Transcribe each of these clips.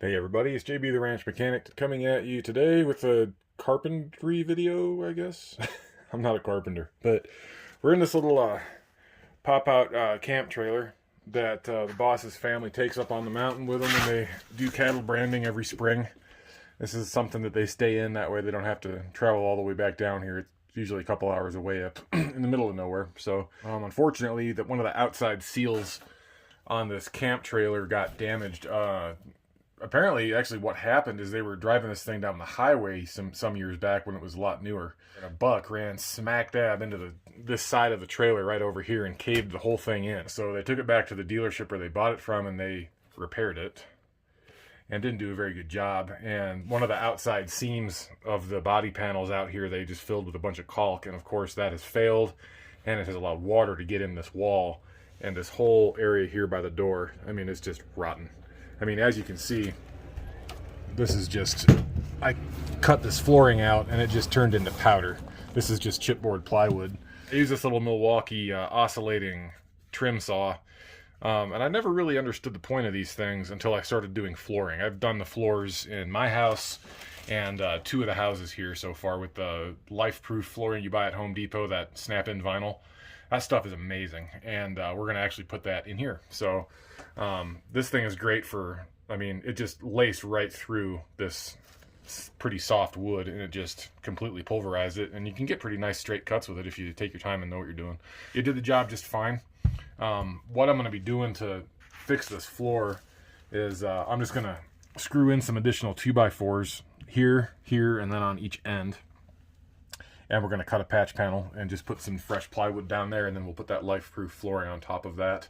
Hey everybody, it's JB the Ranch Mechanic coming at you today with a carpentry video, I guess. I'm not a carpenter, but we're in this little pop-out camp trailer that the boss's family takes up on the mountain with them when they do cattle branding every spring. This is something that they stay in, that way they don't have to travel all the way back down here. It's usually a couple hours away up in the middle of nowhere. So unfortunately, that one of the outside seals on this camp trailer got damaged. Apparently, actually, what happened is they were driving this thing down the highway some years back when it was a lot newer, and a buck ran smack dab into this side of the trailer right over here and caved the whole thing in. So they took it back to the dealership where they bought it from, and they repaired it, and didn't do a very good job. And one of the outside seams of the body panels out here, they just filled with a bunch of caulk, and of course that has failed, and it has allowed water to get in this wall, and this whole area here by the door, I mean, it's just rotten. I mean, as you can see, this is just, I cut this flooring out and it just turned into powder. This is just chipboard plywood. I use this little Milwaukee oscillating trim saw, and I never really understood the point of these things until I started doing flooring. I've done the floors in my house and two of the houses here so far with the LifeProof flooring you buy at Home Depot, that snap-in vinyl. That stuff is amazing, and we're going to actually put that in here. So this thing is great for, I mean, it just laced right through this pretty soft wood, and it just completely pulverized it, and you can get pretty nice straight cuts with it if you take your time and know what you're doing. It did the job just fine. What I'm going to be doing to fix this floor is I'm just going to screw in some additional 2x4s here, and then on each end. And we're going to cut a patch panel and just put some fresh plywood down there, and then we'll put that LifeProof flooring on top of that.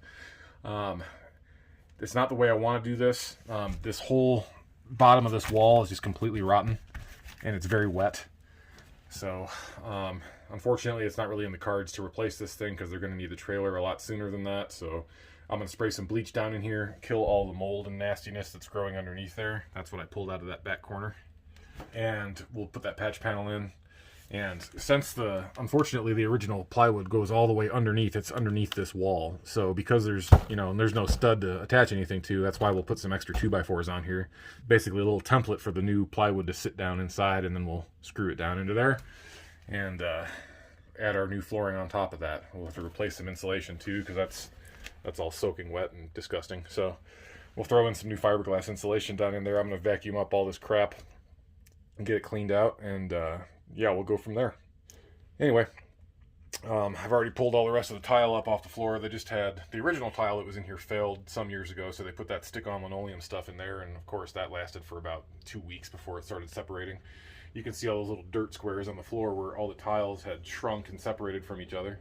It's not the way I want to do this. This whole bottom of this wall is just completely rotten, and it's very wet. So unfortunately, it's not really in the cards to replace this thing because they're going to need the trailer a lot sooner than that. So I'm going to spray some bleach down in here, kill all the mold and nastiness that's growing underneath there. That's what I pulled out of that back corner. And we'll put that patch panel in. And since unfortunately the original plywood goes all the way underneath, it's underneath this wall. So because there's no stud to attach anything to, that's why we'll put some extra 2x4s on here. Basically a little template for the new plywood to sit down inside, and then we'll screw it down into there and add our new flooring on top of that. We'll have to replace some insulation too, because that's all soaking wet and disgusting. So we'll throw in some new fiberglass insulation down in there. I'm going to vacuum up all this crap and get it cleaned out, and yeah, we'll go from there. Anyway, I've already pulled all the rest of the tile up off the floor. They just had the original tile that was in here failed some years ago, so they put that stick-on linoleum stuff in there, and of course that lasted for about 2 weeks before it started separating. You can see all those little dirt squares on the floor where all the tiles had shrunk and separated from each other,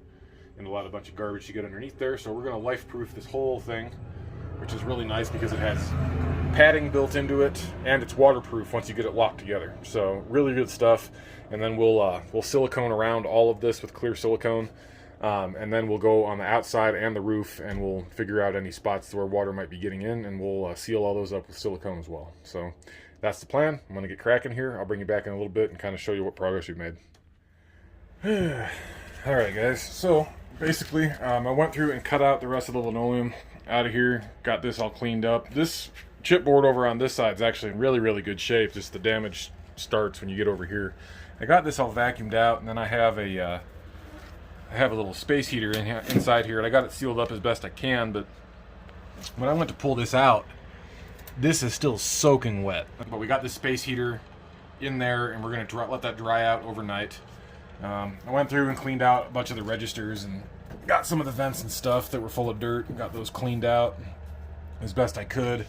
and a bunch of garbage to get underneath there. So we're going to LifeProof this whole thing, which is really nice because it has padding built into it, and it's waterproof once you get it locked together. So really good stuff. And then we'll silicone around all of this with clear silicone, and then we'll go on the outside and the roof, and we'll figure out any spots where water might be getting in, and we'll seal all those up with silicone as well. So that's the plan. I'm going to get cracking here. I'll bring you back in a little bit and kind of show you what progress we've made. All right, guys. So basically, I went through and cut out the rest of the linoleum out of here. Got this all cleaned up. This chipboard over on this side is actually in really, really good shape. Just the damage starts when you get over here. I got this all vacuumed out, and then I have a little space heater inside here, and I got it sealed up as best I can. But when I went to pull this out, this is still soaking wet. But we got this space heater in there, and we're going to let that dry out overnight. I went through and cleaned out a bunch of the registers and got some of the vents and stuff that were full of dirt and got those cleaned out as best I could.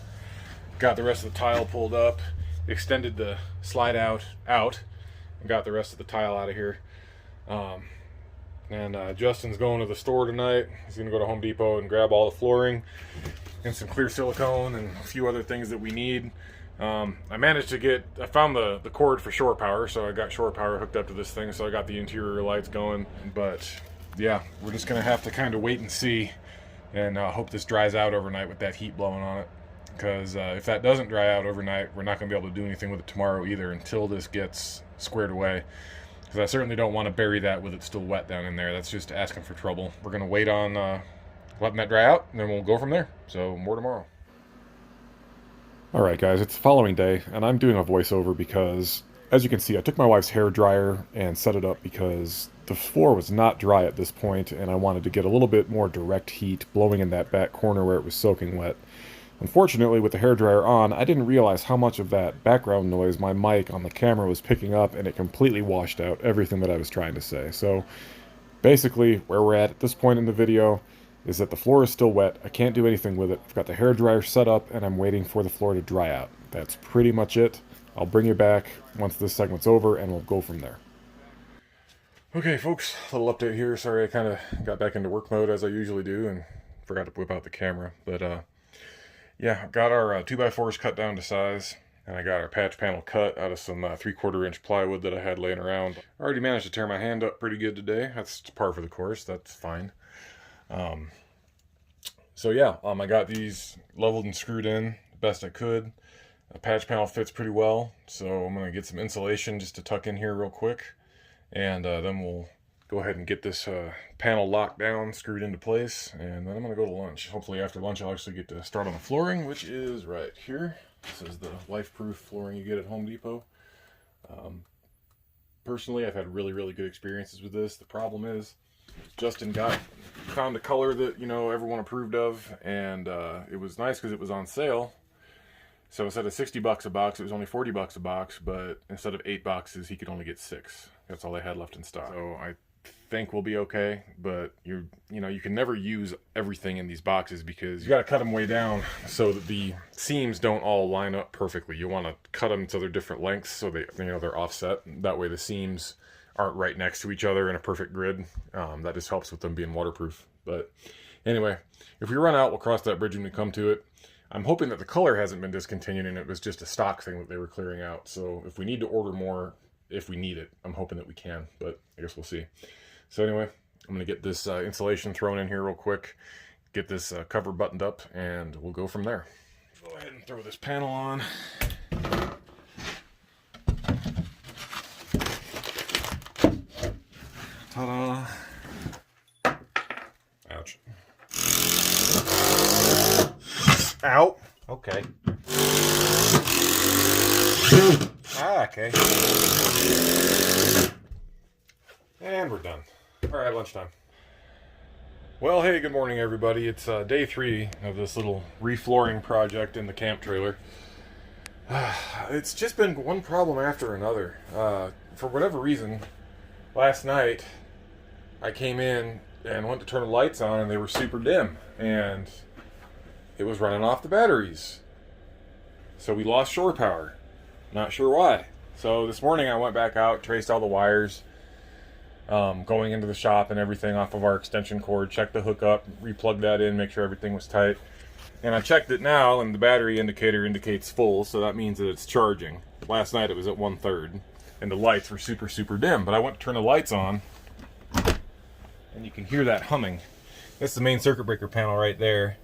Got the rest of the tile pulled up, extended the slide out, and got the rest of the tile out of here. Justin's going to the store tonight. He's going to go to Home Depot and grab all the flooring and some clear silicone and a few other things that we need. I found the cord for shore power, so I got shore power hooked up to this thing, so I got the interior lights going. But yeah, we're just going to have to kind of wait and see, and hope this dries out overnight with that heat blowing on it. Because if that doesn't dry out overnight, we're not going to be able to do anything with it tomorrow either until this gets squared away. Because I certainly don't want to bury that with it still wet down in there. That's just asking for trouble. We're going to wait on letting that dry out, and then we'll go from there. So more tomorrow. Alright guys, it's the following day, and I'm doing a voiceover because, as you can see, I took my wife's hair dryer and set it up because the floor was not dry at this point, and I wanted to get a little bit more direct heat blowing in that back corner where it was soaking wet. Unfortunately, with the hair dryer on, I didn't realize how much of that background noise my mic on the camera was picking up, and it completely washed out everything that I was trying to say. So, basically, where we're at this point in the video is that the floor is still wet. I can't do anything with it. I've got the hair dryer set up and I'm waiting for the floor to dry out. That's pretty much it. I'll bring you back once this segment's over and we'll go from there. Okay folks, a little update here. Sorry I kind of got back into work mode as I usually do and forgot to whip out the camera. But yeah, got our 2x4s cut down to size. And I got our patch panel cut out of some 3/4 inch plywood that I had laying around. I already managed to tear my hand up pretty good today. That's par for the course. That's fine. So yeah, I got these leveled and screwed in the best I could. The patch panel fits pretty well, so I'm going to get some insulation just to tuck in here real quick, and then we'll go ahead and get this panel locked down, screwed into place, and then I'm going to go to lunch. Hopefully after lunch I'll actually get to start on the flooring, which is right here. This is the LifeProof flooring you get at Home Depot. Personally, I've had really good experiences with this. The problem is Justin found a color that, you know, everyone approved of, and it was nice because it was on sale. So instead of $60 a box, it was only $40 a box, but instead of 8 boxes, he could only get 6. That's all they had left in stock. So I think we'll be okay, but you know, you can never use everything in these boxes because you got to cut them way down so that the seams don't all line up perfectly. You want to cut them so they're different lengths so they're offset. That way the seams aren't right next to each other in a perfect grid. That just helps with them being waterproof. But anyway, if we run out, we'll cross that bridge when we come to it. I'm hoping that the color hasn't been discontinued and it was just a stock thing that they were clearing out. So if we need to order more, if we need it, I'm hoping that we can, but I guess we'll see. So anyway, I'm going to get this insulation thrown in here real quick, get this cover buttoned up, and we'll go from there. Go ahead and throw this panel on. Ta-da! Ouch. Ow! Okay. Okay. And we're done. Alright, lunchtime. Well, hey, good morning everybody. It's day 3 of this little reflooring project in the camp trailer. It's just been one problem after another. For whatever reason, last night I came in and went to turn the lights on and they were super dim and it was running off the batteries. So we lost shore power. Not sure why. So this morning I went back out, traced all the wires going into the shop and everything off of our extension cord, checked the hookup, replugged that in, make sure everything was tight. And I checked it now and the battery indicator indicates full, so that means that it's charging. Last night it was at 1/3 and the lights were super dim, but I went to turn the lights on and you can hear that humming. That's the main circuit breaker panel right there.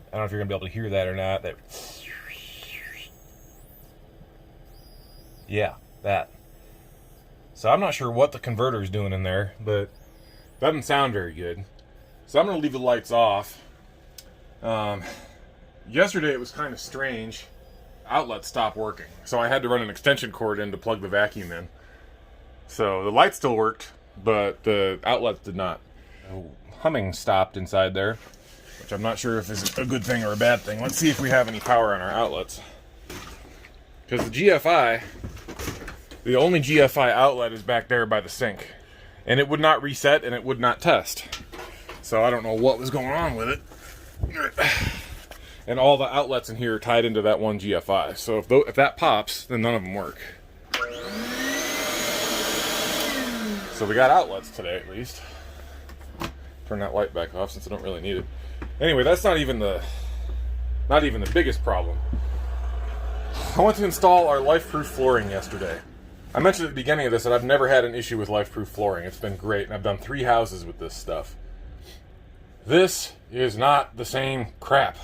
I don't know if you're gonna be able to hear that or not. That, yeah, that. So I'm not sure what the converter is doing in there, but it doesn't sound very good. So I'm gonna leave the lights off. Yesterday it was kind of strange. Outlet stopped working, so I had to run an extension cord in to plug the vacuum in. So the light still worked, but the outlets did not. Humming stopped inside there, which I'm not sure if is a good thing or a bad thing. Let's see if we have any power on our outlets. Because the GFI, the only GFI outlet is back there by the sink. And it would not reset and it would not test. So I don't know what was going on with it. And all the outlets in here are tied into that one GFI. So if that pops, then none of them work. So we got outlets today at least. Turn that light back off since I don't really need it. Anyway, that's not even the biggest problem. I went to install our LifeProof flooring yesterday. I mentioned at the beginning of this that I've never had an issue with LifeProof flooring. It's been great, and I've done 3 houses with this stuff. This is not the same crap.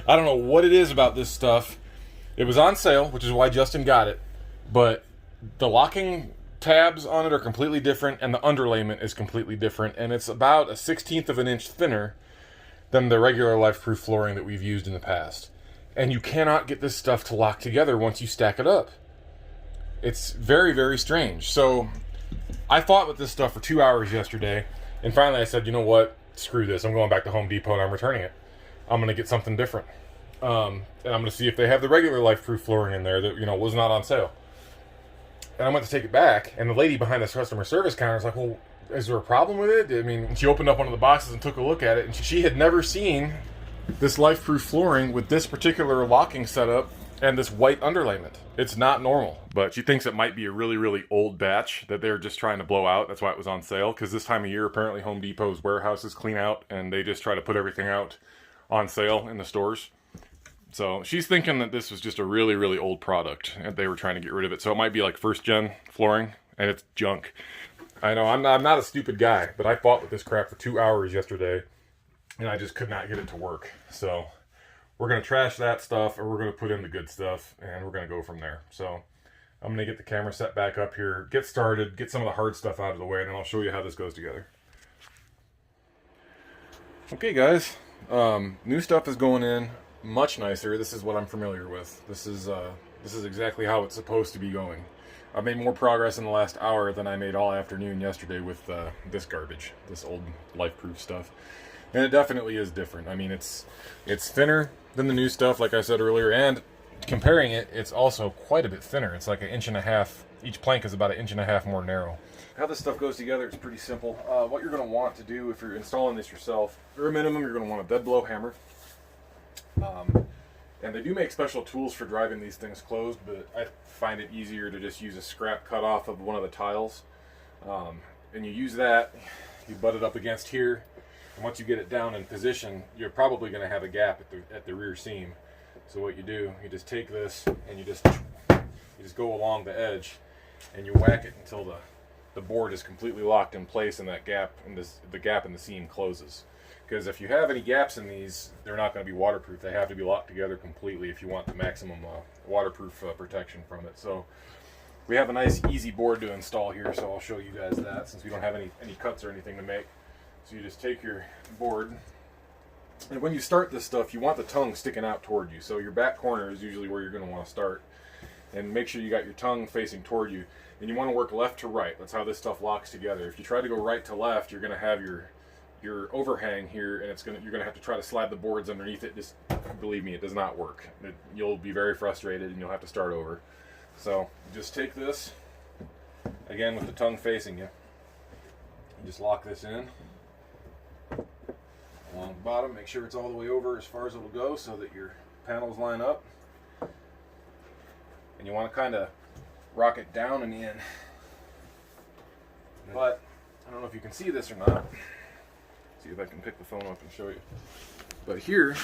I don't know what it is about this stuff. It was on sale, which is why Justin got it, but the locking tabs on it are completely different, and the underlayment is completely different, and it's about a 1/16 of an inch thinner than the regular LifeProof flooring that we've used in the past. And you cannot get this stuff to lock together once you stack it up. It's very, very strange. So I fought with this stuff for 2 hours yesterday, and finally I said, you know what? Screw this. I'm going back to Home Depot and I'm returning it. I'm going to get something different. And I'm going to see if they have the regular LifeProof flooring in there that, you know, was not on sale. And I went to take it back, and the lady behind this customer service counter was like, well, is there a problem with it? I mean, she opened up one of the boxes and took a look at it, and she had never seen this LifeProof flooring with this particular locking setup and this white underlayment. It's not normal. But she thinks it might be a really, really old batch that they're just trying to blow out. That's why it was on sale, because this time of year, apparently Home Depot's warehouses clean out, and they just try to put everything out on sale in the stores. So she's thinking that this was just a really, really old product and they were trying to get rid of it. So it might be like first gen flooring and it's junk. I know, I'm not a stupid guy, but I fought with this crap for 2 hours yesterday and I just could not get it to work. So we're going to trash that stuff, or we're going to put in the good stuff, and we're going to go from there. So I'm going to get the camera set back up here, get started, get some of the hard stuff out of the way, and then I'll show you how this goes together. Okay guys, new stuff is going in. Much nicer. This is what I'm familiar with. This is exactly how it's supposed to be going. I've made more progress in the last hour than I made all afternoon yesterday with this garbage, this old LifeProof stuff. And it definitely is different. I mean, it's thinner than the new stuff, like I said earlier, and comparing it, it's also quite a bit thinner. It's like 1.5 inches. Each plank is about 1.5 inches more narrow. How this stuff goes together is pretty simple. What you're going to want to do if you're installing this yourself, for a minimum, you're going to want a bed blow hammer. And they do make special tools for driving these things closed, but I find it easier to just use a scrap cut off of one of the tiles. And you use that, you butt it up against here, and once you get it down in position, you're probably going to have a gap at the rear seam. So what you do, you just take this and you just go along the edge and you whack it until the board is completely locked in place and that gap the gap in the seam closes. Because if you have any gaps in these, they're not going to be waterproof. They have to be locked together completely if you want the maximum waterproof protection from it. So we have a nice easy board to install here, so I'll show you guys that since we don't have any cuts or anything to make. So you just take your board, and when you start this stuff, you want the tongue sticking out toward you. So your back corner is usually where you're going to want to start. And make sure you got your tongue facing toward you. And you want to work left to right. That's how this stuff locks together. If you try to go right to left, you're going to have your overhang here, and you're gonna have to try to slide the boards underneath it. Just believe me, it does not work. You'll be very frustrated and you'll have to start over. So just take this again with the tongue facing you. You just lock this in along the bottom. Make sure it's all the way over as far as it'll go so that your panels line up. And you want to kind of rock it down and in. But I don't know if you can see this or not. See if I can pick the phone up and show you. But here,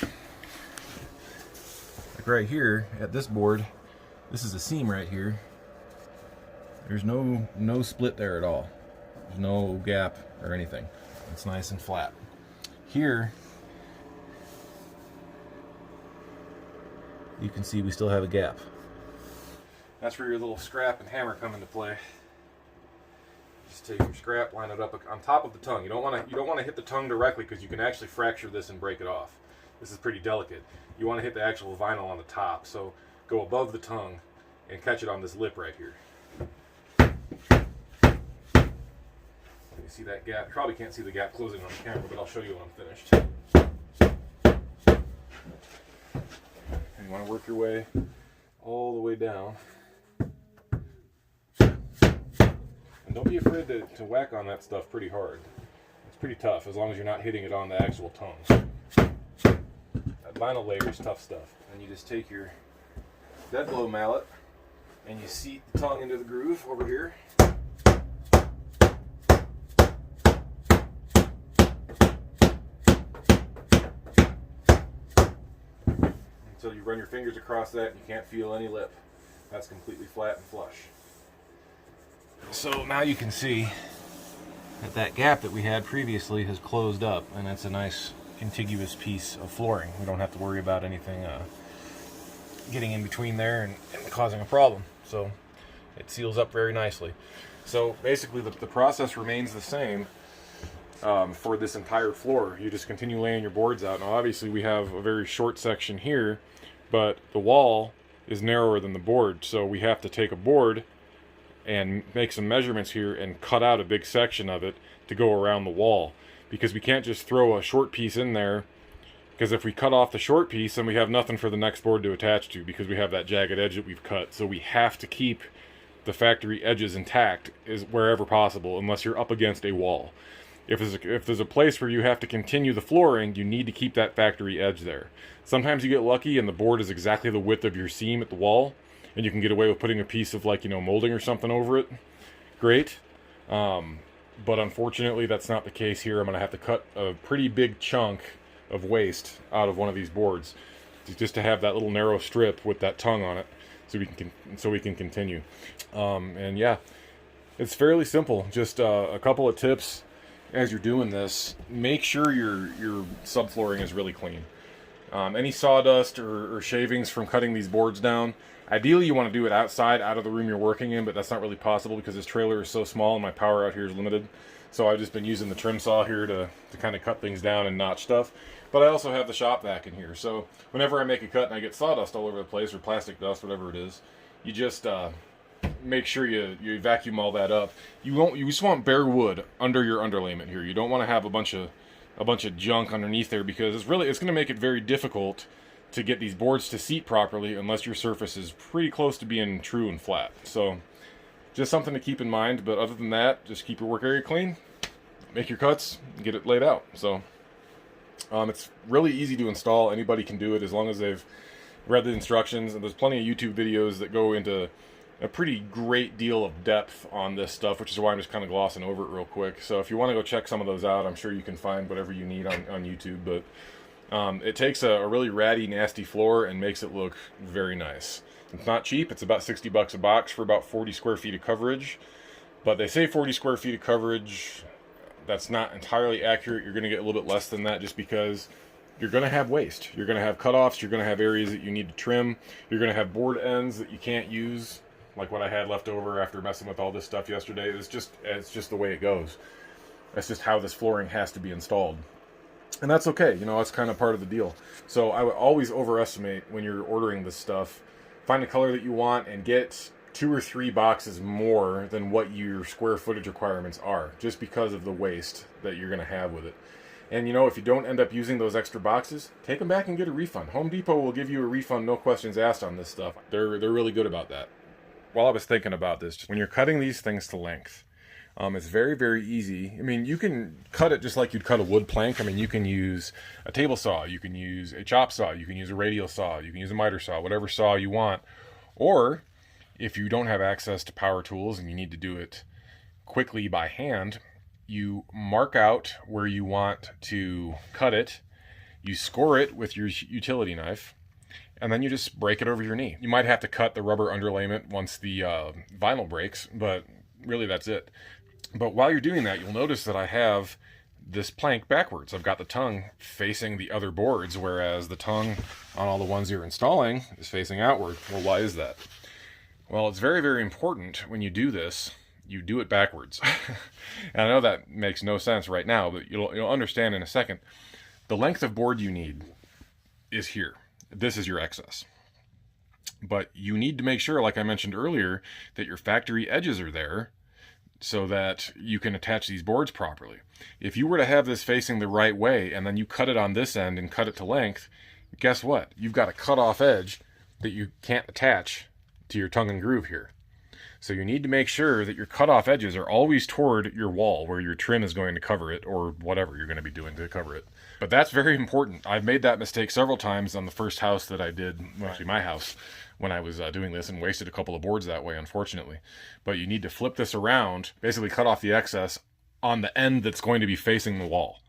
like right here at this board, this is a seam right here. There's no split there at all. There's no gap or anything. It's nice and flat. Here, you can see we still have a gap. That's where your little scrap and hammer come into play. Just take your scrap, line it up on top of the tongue. You don't want to hit the tongue directly because you can actually fracture this and break it off. This is pretty delicate. You want to hit the actual vinyl on the top. So go above the tongue and catch it on this lip right here. You see that gap? You probably can't see the gap closing on the camera, but I'll show you when I'm finished. And you want to work your way all the way down. Don't be afraid to whack on that stuff pretty hard. It's pretty tough as long as you're not hitting it on the actual tongue. That vinyl layer is tough stuff. And you just take your dead blow mallet and you seat the tongue into the groove over here. Until you run your fingers across that and you can't feel any lip. That's completely flat and flush. So now you can see that gap that we had previously has closed up, and it's a nice contiguous piece of flooring. We don't have to worry about anything getting in between there and causing a problem. So it seals up very nicely. So basically the process remains the same. for this entire floor. You just continue laying your boards out. Now obviously we have a very short section here, but the wall is narrower than the board, so we have to take a board and make some measurements here and cut out a big section of it to go around the wall, because we can't just throw a short piece in there, because if we cut off the short piece then we have nothing for the next board to attach to, because we have that jagged edge that we've cut. So we have to keep the factory edges intact is wherever possible, unless you're up against a wall. If there's a place where you have to continue the flooring, you need to keep that factory edge there. Sometimes you get lucky and the board is exactly the width of your seam at the wall, and you can get away with putting a piece of, like, molding or something over it. Great. But unfortunately that's not the case here. I'm going to have to cut a pretty big chunk of waste out of one of these boards just to have that little narrow strip with that tongue on it, so we can continue. And yeah, it's fairly simple. Just a couple of tips as you're doing this. Make sure your subflooring is really clean. Any sawdust or shavings from cutting these boards down, ideally you want to do it outside, out of the room you're working in, but that's not really possible because this trailer is so small and my power out here is limited. So I've just been using the trim saw here to kind of cut things down and notch stuff. But I also have the shop vac in here, so whenever I make a cut and I get sawdust all over the place, or plastic dust, whatever it is, you just make sure you vacuum all that up. You just want bare wood under your underlayment here. You don't want to have a bunch of junk underneath there, because it's going to make it very difficult to get these boards to seat properly unless your surface is pretty close to being true and flat. So just something to keep in mind. But other than that, just keep your work area clean, make your cuts, and get it laid out. So it's really easy to install. Anybody can do it as long as they've read the instructions, and there's plenty of YouTube videos that go into a pretty great deal of depth on this stuff, which is why I'm just kind of glossing over it real quick. So if you want to go check some of those out, I'm sure you can find whatever you need on YouTube. But it takes a really ratty, nasty floor and makes it look very nice. It's not cheap. It's about $60 a box for about 40 square feet of coverage. But they say 40 square feet of coverage. That's not entirely accurate. You're going to get a little bit less than that, just because you're going to have waste. You're going to have cutoffs. You're going to have areas that you need to trim. You're going to have board ends that you can't use, like what I had left over after messing with all this stuff yesterday. It's just the way it goes. That's just how this flooring has to be installed. And that's okay. That's kind of part of the deal. So I would always overestimate when you're ordering this stuff. Find a color that you want and get 2 or 3 boxes more than what your square footage requirements are, just because of the waste that you're going to have with it. And if you don't end up using those extra boxes, take them back and get a refund. Home Depot will give you a refund, no questions asked, on this stuff. They're really good about that. While I was thinking about this, when you're cutting these things to length, it's very, very easy. I mean, you can cut it just like you'd cut a wood plank. I mean, you can use a table saw, you can use a chop saw, you can use a radial saw, you can use a miter saw, whatever saw you want. Or if you don't have access to power tools and you need to do it quickly by hand, you mark out where you want to cut it, you score it with your utility knife, and then you just break it over your knee. You might have to cut the rubber underlayment once the vinyl breaks, but really that's it. But while you're doing that, you'll notice that I have this plank backwards. I've got the tongue facing the other boards, whereas the tongue on all the ones you're installing is facing outward. Well, why is that? Well, it's very, very important when you do this, you do it backwards. And I know that makes no sense right now, but you'll understand in a second. The length of board you need is here. This is your excess. But you need to make sure, like I mentioned earlier, that your factory edges are there so that you can attach these boards properly. If you were to have this facing the right way and then you cut it on this end and cut it to length, guess what? You've got a cut off edge that you can't attach to your tongue and groove here. So you need to make sure that your cut off edges are always toward your wall where your trim is going to cover it, or whatever you're going to be doing to cover it. But that's very important. I've made that mistake several times on the first house that I did, well, actually my house, when I was doing this, and wasted a couple of boards that way, unfortunately. But you need to flip this around, basically cut off the excess on the end that's going to be facing the wall.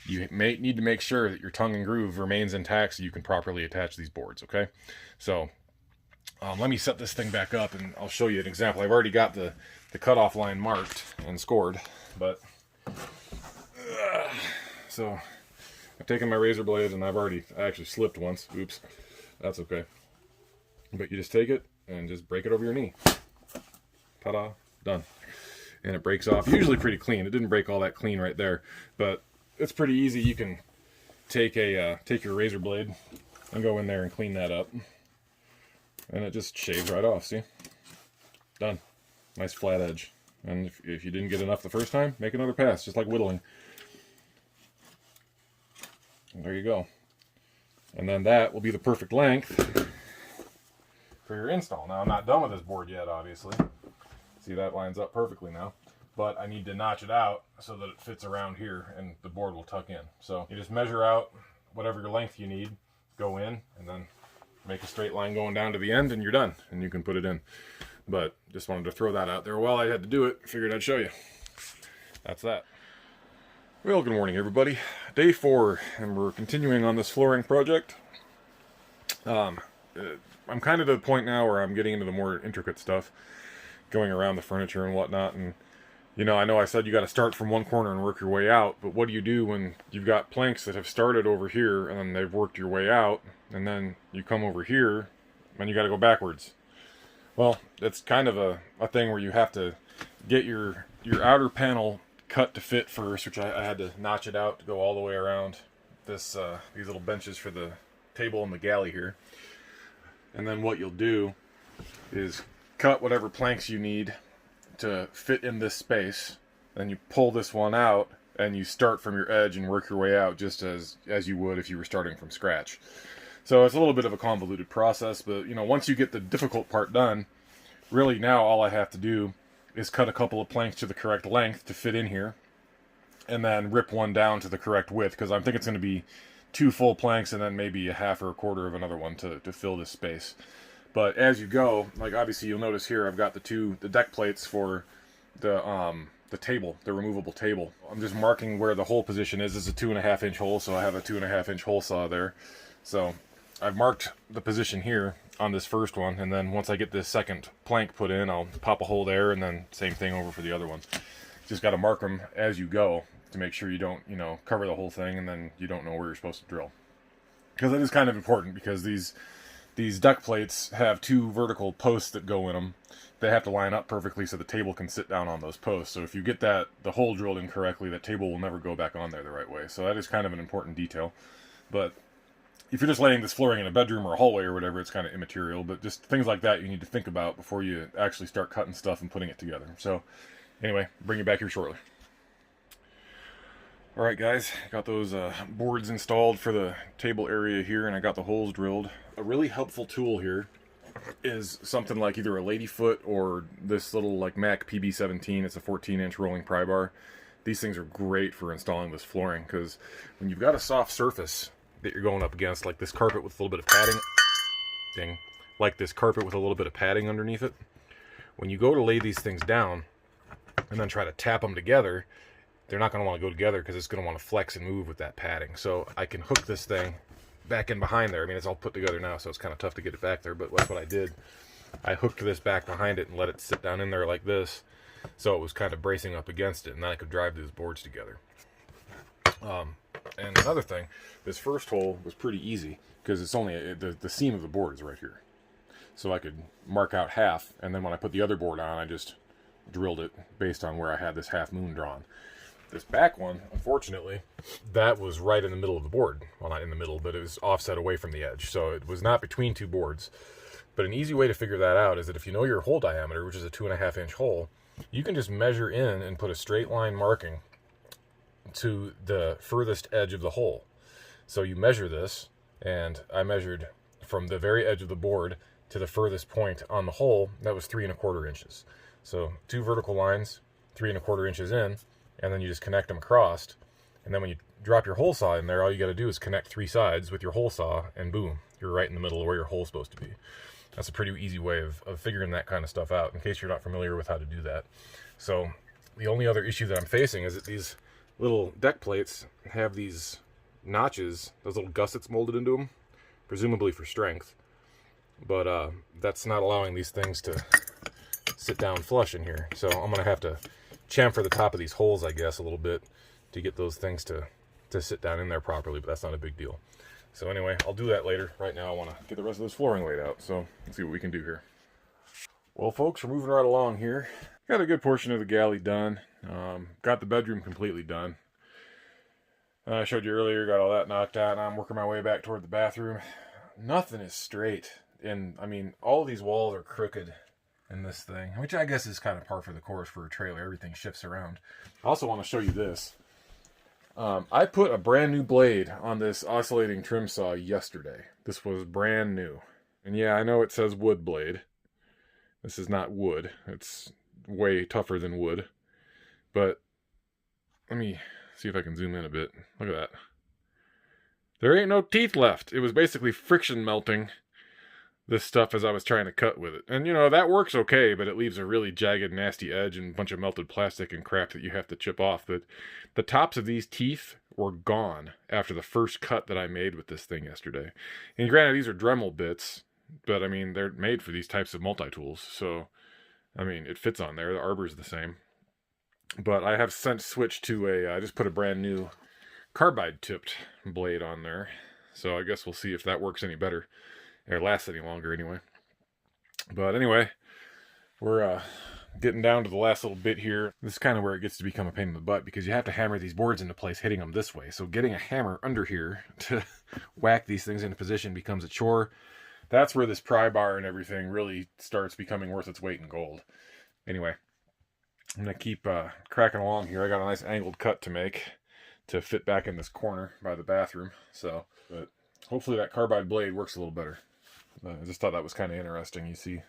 You need to make sure that your tongue and groove remains intact so you can properly attach these boards, okay? So let me set this thing back up and I'll show you an example. I've already got the cutoff line marked and scored, but so I've taken my razor blade and I actually slipped once. Oops, that's okay. But you just take it and just break it over your knee. Ta-da, done. and it breaks off usually pretty clean. It didn't break all that clean right there, but it's pretty easy. You can take your razor blade and go in there and clean that up, and it just shaves right off. See, done. Nice flat edge. And if you didn't get enough the first time, make another pass, just like whittling. And there you go. And then that will be the perfect length for your install. Now, I'm not done with this board yet, obviously. See, that lines up perfectly now. But I need to notch it out so that it fits around here and the board will tuck in. So you just measure out whatever your length you need, go in, and then make a straight line going down to the end, and you're done. And you can put it in. But just wanted to throw that out there. While I had to do it, figured I'd show you. That's that. Well, good morning, everybody. Day 4, and we're continuing on this flooring project. I'm kind of to the point now where I'm getting into the more intricate stuff, going around the furniture and whatnot. And you know I said you got to start from one corner and work your way out, but what do you do when you've got planks that have started over here and then they've worked your way out, and then you come over here and you got to go backwards? Well, it's kind of a thing where you have to get your outer panel cut to fit first, which I had to notch it out to go all the way around this these little benches for the table and the galley here. And then what you'll do is cut whatever planks you need to fit in this space. Then you pull this one out and you start from your edge and work your way out just as you would if you were starting from scratch. So it's a little bit of a convoluted process, but you know, once you get the difficult part done, really now all I have to do is cut a couple of planks to the correct length to fit in here, and then rip one down to the correct width, because I think it's going to be 2 full planks and then maybe a half or a quarter of another one to fill this space. But as you go, like obviously you'll notice here I've got the deck plates for the table, the removable table. I'm just marking where the hole position is. It's a 2.5 inch hole, so I have a 2.5 inch hole saw there. So I've marked the position here on this first one, and then once I get this second plank put in, I'll pop a hole there, and then same thing over for the other one. Just got to mark them as you go to make sure you don't, cover the whole thing and then you don't know where you're supposed to drill. Because that is kind of important, because these deck plates have 2 vertical posts that go in them. They have to line up perfectly so the table can sit down on those posts. So if you get the hole drilled incorrectly, that table will never go back on there the right way. So that is kind of an important detail. But if you're just laying this flooring in a bedroom or a hallway or whatever, it's kind of immaterial. But just things like that you need to think about before you actually start cutting stuff and putting it together. So anyway, bring you back here shortly. Alright guys, got those boards installed for the table area here, and I got the holes drilled. A really helpful tool here is something like either a Ladyfoot or this little like Mac PB17. It's a 14-inch rolling pry bar. These things are great for installing this flooring, because when you've got a soft surface that you're going up against, like this carpet with a little bit of padding, underneath it, when you go to lay these things down and then try to tap them together, they're not going to want to go together because it's going to want to flex and move with that padding. So I can hook this thing back in behind there. I mean, it's all put together now, so it's kind of tough to get it back there, but that's what I did. I hooked this back behind it and let it sit down in there like this, so it was kind of bracing up against it, and then I could drive these boards together. And another thing, this first hole was pretty easy, because it's only, the seam of the board is right here. So I could mark out half, and then when I put the other board on, I just drilled it based on where I had this half moon drawn. This back one, unfortunately, that was right in the middle of the board. Well, not in the middle, but it was offset away from the edge. So it was not between 2 boards. But an easy way to figure that out is that if you know your hole diameter, which is a 2.5 inch hole, you can just measure in and put a straight line marking to the furthest edge of the hole. So you measure this, and I measured from the very edge of the board to the furthest point on the hole. That was 3.25 inches. So 2 vertical lines, 3.25 inches in, and then you just connect them across, and then when you drop your hole saw in there, all you got to do is connect 3 sides with your hole saw, and boom, you're right in the middle of where your hole's supposed to be. That's a pretty easy way of figuring that kind of stuff out, in case you're not familiar with how to do that. So the only other issue that I'm facing is that these little deck plates have these notches, those little gussets molded into them, presumably for strength, but that's not allowing these things to sit down flush in here. So I'm gonna have to chamfer the top of these holes, I guess, a little bit to get those things to sit down in there properly, but that's not a big deal. So anyway, I'll do that later. Right now I want to get the rest of this flooring laid out, so let's see what we can do here. Well folks, we're moving right along here. got a good portion of the galley done. Got the bedroom completely done. I showed you earlier, got all that knocked out, and I'm working my way back toward the bathroom. Nothing is straight. And, I mean, all of these walls are crooked in this thing, which I guess is kind of par for the course for a trailer. Everything shifts around. I also want to show you this. I put a brand new blade on this oscillating trim saw yesterday. This was brand new. And yeah, I know it says wood blade. This is not wood. It's way tougher than wood. But let me see if I can zoom in a bit. Look at that. There ain't no teeth left. It was basically friction melting this stuff as I was trying to cut with it. And, you know, that works okay, but it leaves a really jagged, nasty edge and a bunch of melted plastic and crap that you have to chip off. But the tops of these teeth were gone after the first cut that I made with this thing yesterday. And granted, these are Dremel bits, but, I mean, they're made for these types of multi-tools. So, I mean, it fits on there. The arbor's the same. But I have since switched to I just put a brand new carbide-tipped blade on there. So I guess we'll see if that works any better. Or lasts any longer anyway. But anyway, we're getting down to the last little bit here. This is kind of where it gets to become a pain in the butt because you have to hammer these boards into place hitting them this way. So getting a hammer under here to whack these things into position becomes a chore. That's where this pry bar and everything really starts becoming worth its weight in gold. Anyway, I'm going to keep cracking along here. I got a nice angled cut to make to fit back in this corner by the bathroom. So, but hopefully that carbide blade works a little better. I just thought that was kind of interesting. You see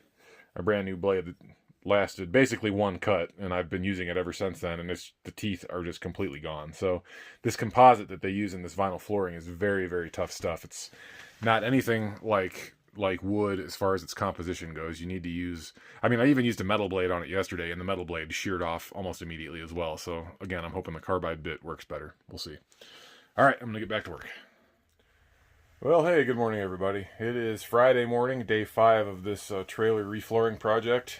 a brand new blade that lasted basically one cut, and I've been using it ever since then, and the teeth are just completely gone. So this composite that they use in this vinyl flooring is very, very tough stuff. It's not anything like wood as far as its composition goes. You need to use, I mean, I even used a metal blade on it yesterday, and the metal blade sheared off almost immediately as well. So again, I'm hoping the carbide bit works better. We'll see. All right, I'm going to get back to work. Well, hey, good morning, everybody. It is Friday morning, day 5 of this trailer reflooring project.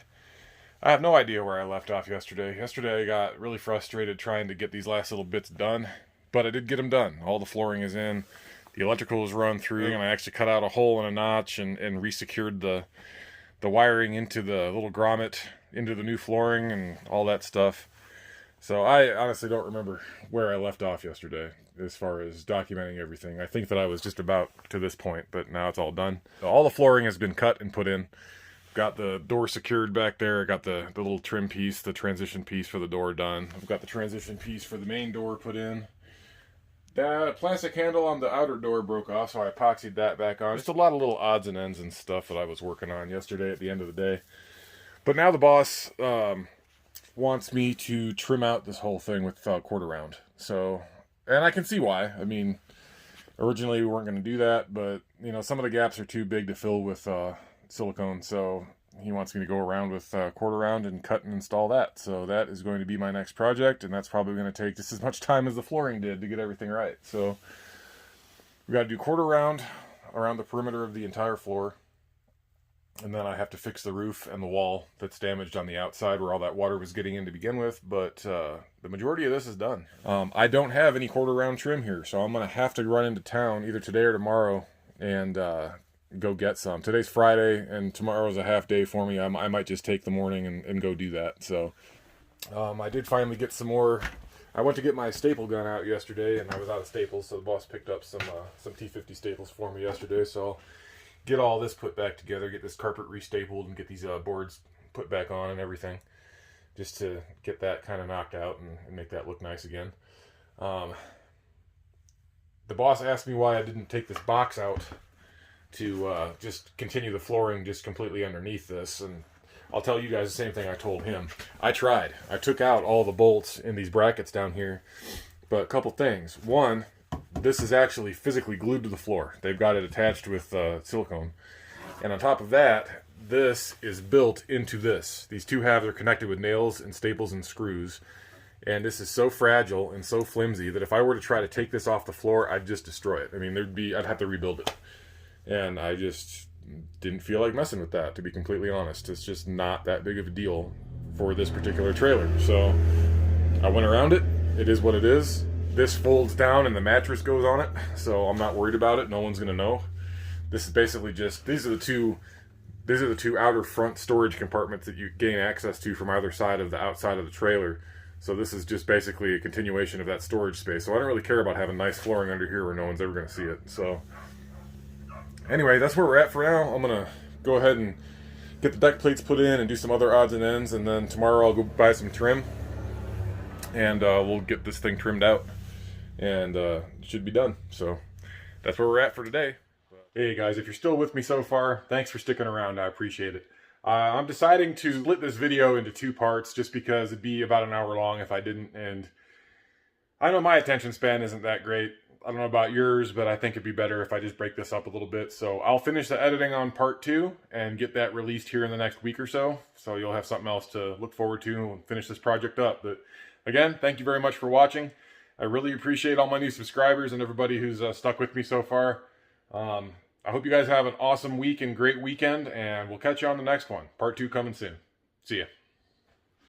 I have no idea where I left off yesterday. Yesterday I got really frustrated trying to get these last little bits done, but I did get them done. All the flooring is in, the electrical is run through, and I actually cut out a hole in a notch and resecured the wiring into the little grommet, into the new flooring and all that stuff. So I honestly don't remember where I left off yesterday as far as documenting everything. I think that I was just about to this point, but now it's all done. All the flooring has been cut and put in. Got the door secured back there. Got the little trim piece, the transition piece for the door done. I've got the transition piece for the main door put in. The plastic handle on the outer door broke off, so I epoxied that back on. Just a lot of little odds and ends and stuff that I was working on yesterday at the end of the day. But now the boss wants me to trim out this whole thing with quarter round. So, and I can see why. I mean, originally we weren't going to do that, but you know, some of the gaps are too big to fill with silicone, so he wants me to go around with quarter round and cut and install that. So that is going to be my next project, and that's probably going to take just as much time as the flooring did to get everything right. So we got to do quarter round around the perimeter of the entire floor. And then I have to fix the roof and the wall that's damaged on the outside where all that water was getting in to begin with. But the majority of this is done. I don't have any quarter round trim here, so I'm going to have to run into town either today or tomorrow and go get some. Today's Friday, and tomorrow's a half day for me. I might just take the morning and go do that. So I did finally get some more. I went to get my staple gun out yesterday, and I was out of staples, so the boss picked up some T50 staples for me yesterday. So get all this put back together, get this carpet restapled, and get these boards put back on and everything, just to get that kind of knocked out and make that look nice again. The boss asked me why I didn't take this box out to just continue the flooring just completely underneath this, and I'll tell you guys the same thing I told him. I tried. I took out all the bolts in these brackets down here, but a couple things. One, this is actually physically glued to the floor. They've got it attached with silicone. And on top of that, this is built into this. These two halves are connected with nails and staples and screws. And this is so fragile and so flimsy that if I were to try to take this off the floor, I'd just destroy it. I mean, I'd have to rebuild it. And I just didn't feel like messing with that, to be completely honest. It's just not that big of a deal for this particular trailer. So I went around it. It is what it is. This folds down and the mattress goes on it, so I'm not worried about it. No one's going to know. This is basically just, these are the two these are the two outer front storage compartments that you gain access to from either side of the outside of the trailer. So this is just basically a continuation of that storage space. So I don't really care about having nice flooring under here where no one's ever going to see it. So anyway, that's where we're at for now. I'm going to go ahead and get the deck plates put in and do some other odds and ends. And then tomorrow I'll go buy some trim. And we'll get this thing trimmed out. And it should be done. So that's where we're at for today. Hey guys, if you're still with me so far, thanks for sticking around. I appreciate it. I'm deciding to split this video into 2 parts just because it'd be about an hour long if I didn't. And I know my attention span isn't that great. I don't know about yours, but I think it'd be better if I just break this up a little bit. So I'll finish the editing on part 2 and get that released here in the next week or so. So you'll have something else to look forward to and finish this project up. But again, thank you very much for watching. I really appreciate all my new subscribers and everybody who's stuck with me so far. I hope you guys have an awesome week and great weekend, and we'll catch you on the next one. Part 2 coming soon. See ya.